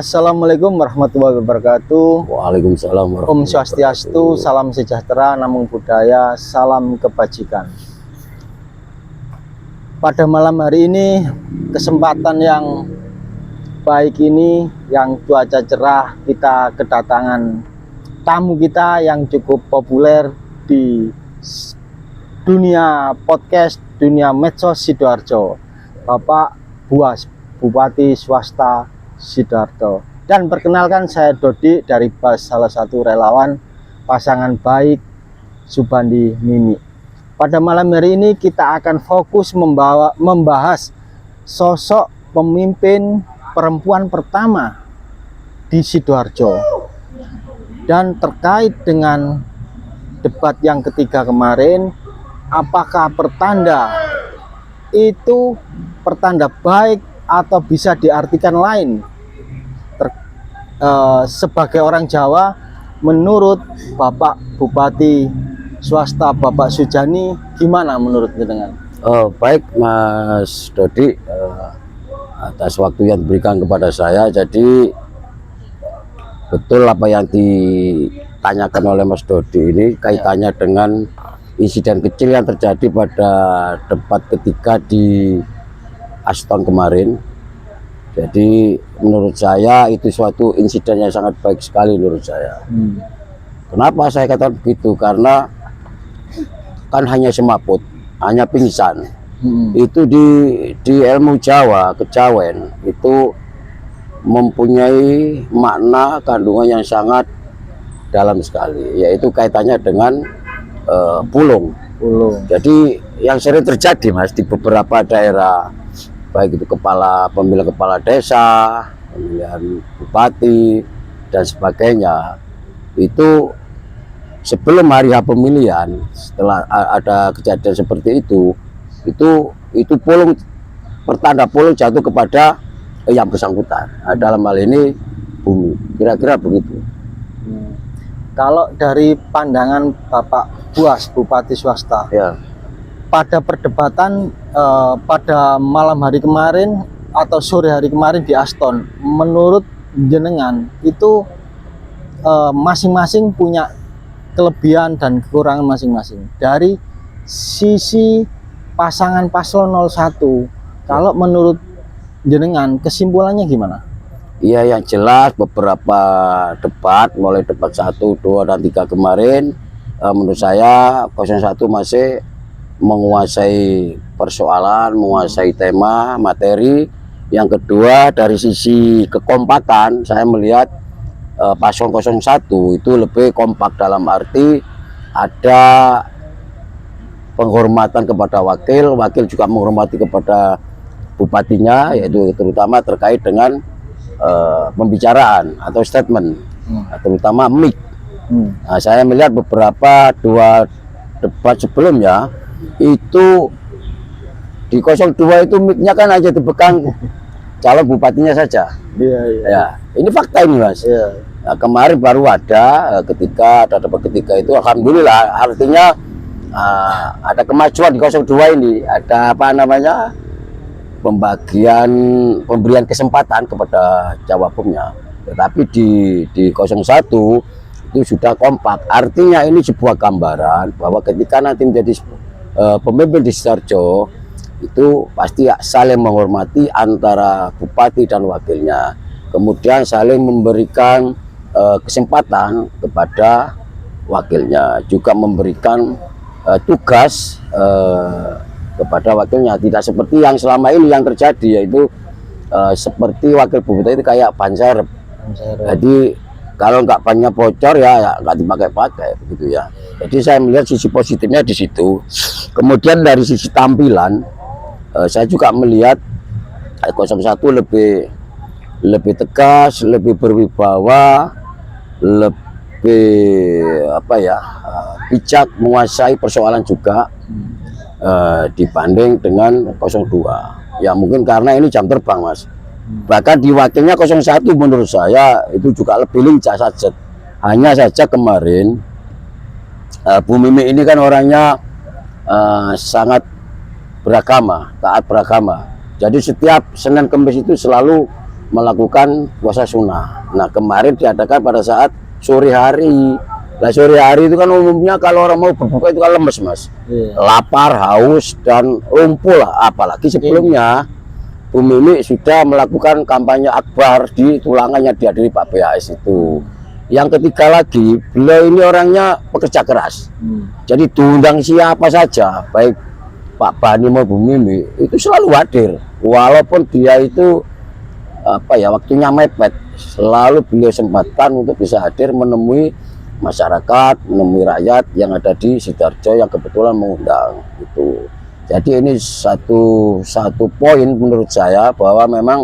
Assalamualaikum warahmatullahi wabarakatuh. Waalaikumsalam Om warahmatullahi Swastiastu, wabarakatuh. salam sejahtera, namo buddhaya, salam kebajikan. Pada malam hari ini, kesempatan yang baik ini, yang cuaca cerah, kita kedatangan tamu kita yang cukup populer di dunia podcast, dunia medsos Sidoarjo, Bapak Buas, Bupati Swasta Sidoarjo. Dan perkenalkan, saya Dodi dari BAS, salah satu relawan pasangan baik Subandi Mimi. Pada malam hari ini kita akan fokus membahas sosok pemimpin perempuan pertama di Sidoarjo. Dan terkait dengan debat yang ketiga kemarin, apakah pertanda itu pertanda baik atau bisa diartikan lain? Sebagai orang Jawa, menurut Bapak Bupati Swasta Bapak Sujani, gimana menurut dengan? Baik Mas Dodi, atas waktu yang diberikan kepada saya. Jadi betul apa yang ditanyakan oleh Mas Dodi ini kaitannya dengan insiden kecil yang terjadi pada debat ketiga di Aston kemarin. Jadi menurut saya itu suatu insiden yang sangat baik sekali menurut saya. Kenapa saya katakan begitu? Karena kan hanya semaput, hanya pingsan. Itu di ilmu Jawa, kejawen itu mempunyai makna kandungan yang sangat dalam sekali, yaitu kaitannya dengan pulung. Jadi yang sering terjadi Mas di beberapa daerah, baik itu pemilihan kepala desa, pemilihan bupati dan sebagainya, itu sebelum hari H pemilihan, setelah ada kejadian seperti itu pulung, pertanda pulung jatuh kepada yang bersangkutan. Dalam hal ini bumi, kira-kira begitu. Kalau dari pandangan Bapak Buas, Bupati Swasta, Ya. pada perdebatan pada malam hari kemarin atau sore hari kemarin di Aston, menurut jenengan itu masing-masing punya kelebihan dan kekurangan masing-masing. Dari sisi pasangan paslon 01, kalau menurut jenengan kesimpulannya gimana? Iya, yang jelas beberapa debat, mulai debat 1, 2, dan 3 kemarin, menurut saya 01 masih menguasai persoalan, menguasai tema, materi. Yang kedua, dari sisi kekompakan, saya melihat paslon 01 itu lebih kompak, dalam arti ada penghormatan kepada wakil juga menghormati kepada bupatinya, yaitu terutama terkait dengan pembicaraan atau statement, terutama mic. Nah, saya melihat beberapa 2 debat sebelumnya itu di 02 itu mic-nya kan aja dipegang calon bupatinya saja. Ya, ini fakta ini Mas. Nah, kemarin baru ada ketika ada debat ketiga itu, alhamdulillah, artinya ada kemajuan di 02 ini, ada apa namanya, pemberian kesempatan kepada jawabnya. Tetapi di 01 itu sudah kompak. Artinya ini sebuah gambaran bahwa ketika nanti menjadi pemimpin di Sidoarjo itu pasti saling menghormati antara bupati dan wakilnya, kemudian saling memberikan kesempatan kepada wakilnya, juga memberikan tugas kepada wakilnya. Tidak seperti yang selama ini yang terjadi, yaitu seperti wakil bupati itu kayak ban serep. Jadi kalau nggak bannya bocor ya nggak dipakai-pakai begitu ya. Jadi saya melihat sisi positifnya di situ. Kemudian dari sisi tampilan, saya juga melihat 01 lebih tegas, lebih berwibawa, lebih bijak menguasai persoalan juga dibanding dengan 02. Ya mungkin karena ini jam terbang Mas. Bahkan di wakilnya 01 menurut saya itu juga lebih lincah saja. Hanya saja kemarin Bu Mimi ini kan orangnya sangat beragama, taat beragama. Jadi setiap Senin Kamis itu selalu melakukan puasa sunnah. Nah kemarin diadakan pada saat sore hari. Nah sore hari itu kan umumnya kalau orang mau berbuka itu kan lemes mas, lapar, haus dan lumpuh lah. Apalagi sebelumnya Bu Mimi sudah melakukan kampanye akbar di Tulangan yang dihadiri Pak PHS itu. Yang ketiga lagi, beliau ini orangnya pekerja keras. Jadi diundang siapa saja, baik Pak Bani maupun Bu Mimi itu selalu hadir. Walaupun dia itu apa ya waktunya mepet, selalu beliau sempatkan untuk bisa hadir menemui masyarakat, menemui rakyat yang ada di Sidoarjo yang kebetulan mengundang itu. Jadi ini satu poin menurut saya bahwa memang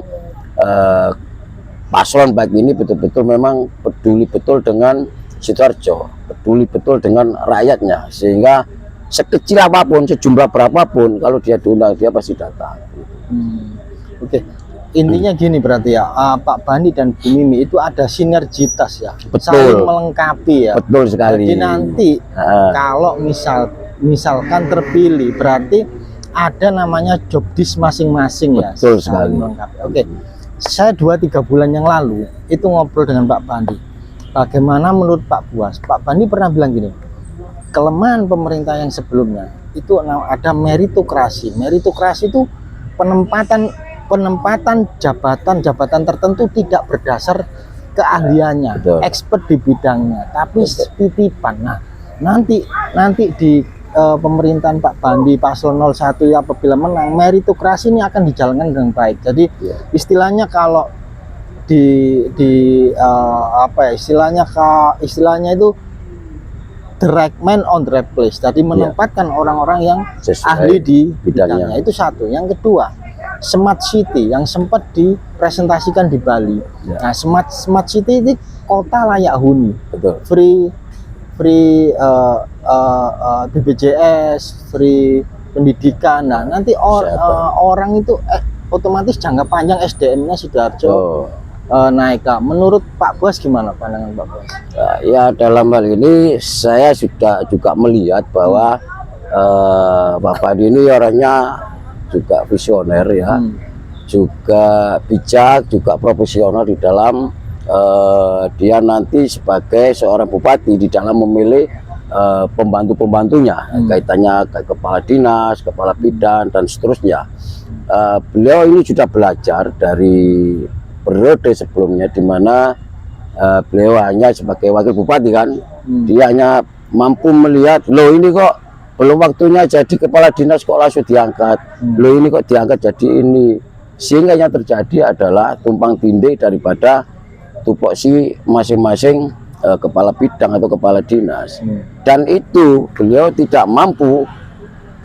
paslon baik ini betul-betul memang peduli betul dengan Sidoarjo, peduli betul dengan rakyatnya, sehingga sekecil apapun, sejumlah berapapun kalau dia diundang dia pasti datang. Oke. Intinya gini berarti ya, Pak Bani dan Bu Mimi itu ada sinergitas ya, saling melengkapi ya. Betul sekali. Jadi nanti kalau misalkan terpilih berarti ada namanya job desk masing-masing ya. Betul sekali. Melengkapi. Oke, saya 2-3 bulan yang lalu itu ngobrol dengan Pak Bani. Bagaimana menurut Pak Buas? Pak Bani pernah bilang gini, kelemahan pemerintah yang sebelumnya itu ada meritokrasi. Meritokrasi itu penempatan jabatan tertentu tidak berdasar keahliannya, expert di bidangnya, tapi titipan. Nah, nanti di pemerintahan Pak Bandi paslon 01 ya apabila menang, meritokrasi ini akan dijalankan dengan baik. Jadi istilahnya kalau apa ya istilahnya itu the right man on the right place. Jadi menempatkan orang-orang yang ahli di bidangnya. Itu satu. Yang kedua, Smart City yang sempat dipresentasikan di Bali. Nah, Smart City ini kota layak huni. Betul. Free BPJS, free pendidikan. Nah, nanti orang itu otomatis jangka panjang SDM-nya Sidoarjo naik. Menurut Pak Buas gimana pandangan Pak Buas? Ya dalam hal ini saya sudah juga melihat bahwa Pak Badi ini orangnya juga visioner ya, juga bijak, juga profesional di dalam dia nanti sebagai seorang bupati di dalam memilih pembantu-pembantunya, kaitannya ke kepala dinas, kepala bidan dan seterusnya. Beliau ini sudah belajar dari periode sebelumnya di mana beliau hanya sebagai wakil bupati kan, dia hanya mampu melihat, loh ini kok belum waktunya jadi kepala dinas kok langsung diangkat, loh ini kok diangkat jadi ini, sehingga yang terjadi adalah tumpang tindih daripada tupoksi masing-masing kepala bidang atau kepala dinas. Dan itu beliau tidak mampu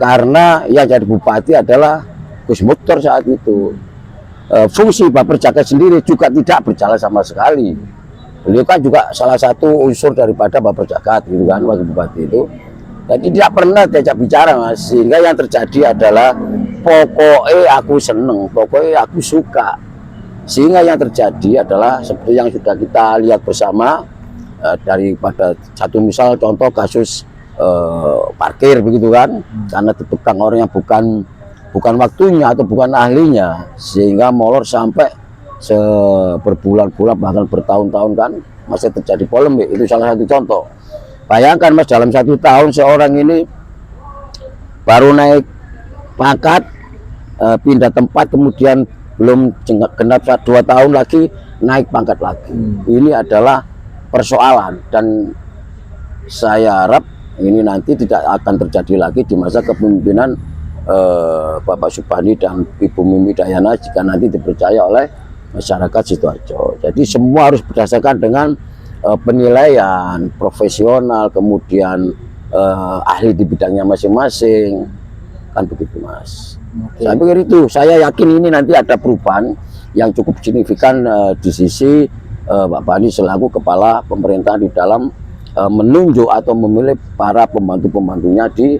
karena yang jadi bupati adalah Gus Muktor saat itu. Fungsi Baper Jagat sendiri juga tidak berjalan sama sekali. Beliau kan juga salah satu unsur daripada Baper Jagat gitu kan, wakil bupati itu. Jadi tidak pernah diajak bicara mas, sehingga yang terjadi adalah pokoknya aku seneng, pokoknya aku suka. Sehingga yang terjadi adalah seperti yang sudah kita lihat bersama daripada satu misal contoh kasus parkir begitu kan, karena dipegang orang yang bukan waktunya atau bukan ahlinya, sehingga molor sampai berbulan-bulan bahkan bertahun-tahun kan masih terjadi polemik. Itu salah satu contoh. Bayangkan mas, dalam 1 tahun seorang ini baru naik pangkat, pindah tempat, kemudian belum genap 2 tahun lagi naik pangkat lagi. Ini adalah persoalan, dan saya harap ini nanti tidak akan terjadi lagi di masa kepemimpinan Bapak Subhani dan Ibu Mimi Dayana jika nanti dipercaya oleh masyarakat Sidoarjo. Jadi semua harus berdasarkan dengan penilaian profesional, kemudian ahli di bidangnya masing-masing, kan begitu mas. Saya pikir itu, saya yakin ini nanti ada perubahan yang cukup signifikan di sisi Pak Bani selaku kepala pemerintah di dalam menunjuk atau memilih para pembantu-pembantunya di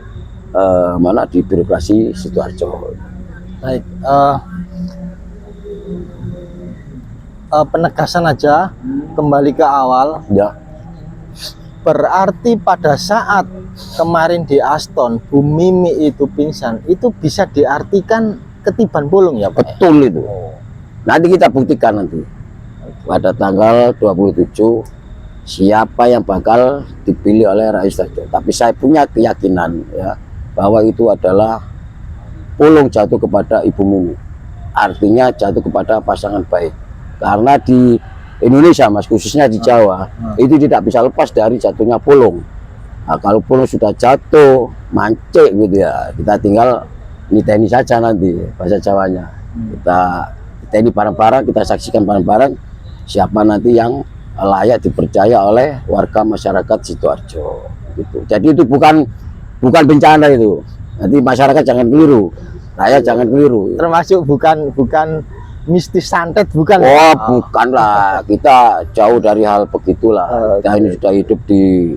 di birokrasi Sidoarjo. Baik, penegasan aja kembali ke awal ya. Berarti pada saat kemarin di Aston Bu Mimi itu pingsan, itu bisa diartikan ketiban bolong ya Pak? Betul itu. Nanti kita buktikan nanti pada tanggal 27 siapa yang bakal dipilih oleh rakyat Sidoarjo. Tapi saya punya keyakinan ya bahwa itu adalah pulung jatuh kepada Ibu Mimi. Artinya jatuh kepada pasangan baik. Karena di Indonesia Mas, khususnya di Jawa, itu tidak bisa lepas dari jatuhnya pulung. Nah, kalau pulung sudah jatuh, mancik gitu ya, kita tinggal niteni saja nanti bahasa Jawanya. Kita ini bareng-bareng, kita saksikan bareng-bareng siapa nanti yang layak dipercaya oleh warga masyarakat Sidoarjo gitu. Jadi itu bukan bencana itu. Nanti masyarakat jangan keliru, rakyat jangan keliru. Termasuk bukan mistis santet, bukan? Oh, bukanlah. Kita jauh dari hal begitulah. Kita ini sudah hidup di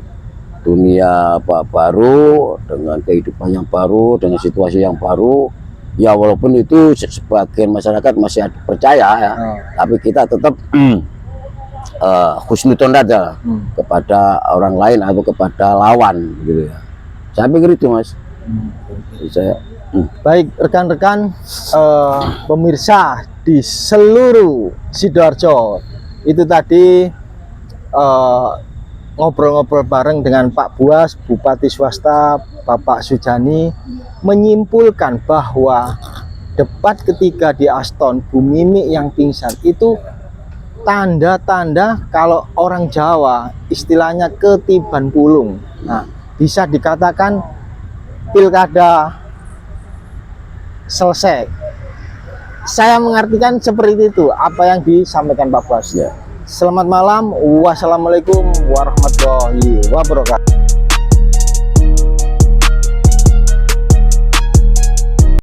dunia baru dengan kehidupan yang baru, dengan situasi yang baru. Ya walaupun itu sebagian masyarakat masih percaya ya, tapi kita tetap husnudon aja kepada orang lain atau kepada lawan gitu ya. Saya pikir itu Mas. Saya Baik rekan-rekan pemirsa di seluruh Sidoarjo, itu tadi ngobrol-ngobrol bareng dengan Pak Buas, Bupati Swasta Bapak Sujani, menyimpulkan bahwa debat ketiga di Aston Bu Mimi yang pingsan itu tanda-tanda kalau orang Jawa istilahnya ketiban pulung. Nah, bisa dikatakan pilkada selesai. Saya mengartikan seperti itu apa yang disampaikan Pak Buas. ya. Selamat malam, wassalamualaikum warahmatullahi wabarakatuh.